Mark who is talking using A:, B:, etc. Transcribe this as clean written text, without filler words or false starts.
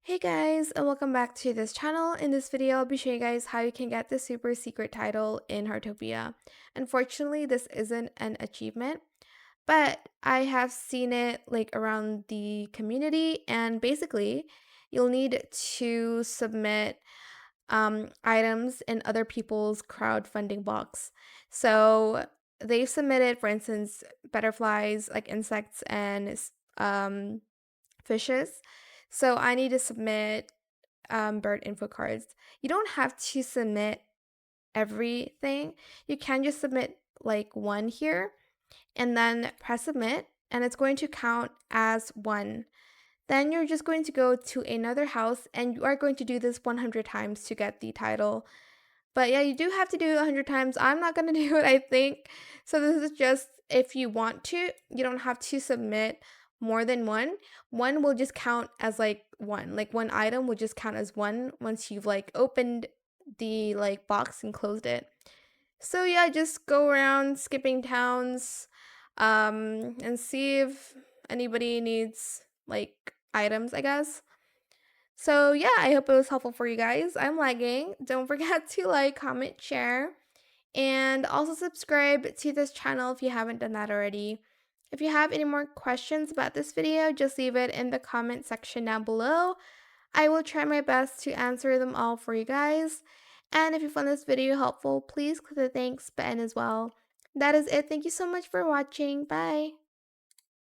A: Hey guys, and welcome back to this channel. In this video, I'll be showing you guys how you can get the super secret title in Heartopia. Unfortunately, this isn't an achievement, but I have seen it like around the community, and basically, you'll need to submit items in other people's crowdfunding box. So they've submitted, for instance, butterflies, like insects and fishes. So I need to submit bird info cards. You don't have to submit everything. You can just submit like one here and then press submit, and it's going to count as one. Then you're just going to go to another house and you are going to do this 100 times to get the title. But yeah, you do have to do it 100 times. I'm not going to do it, I think. So this is just if you want to, you don't have to submit more than one. One will just count as like one. Like one item will just count as one once you've like opened the like box and closed it. So yeah, just go around skipping towns and see if anybody needs like items, I guess. So yeah, I hope it was helpful for you guys. I'm lagging. Don't forget to like, comment, share, and also subscribe to this channel if you haven't done that already. If you have any more questions about this video, just leave it in the comment section down below. I will try my best to answer them all for you guys. And if you found this video helpful, please click the thanks button as well. That is it. Thank you so much for watching. Bye.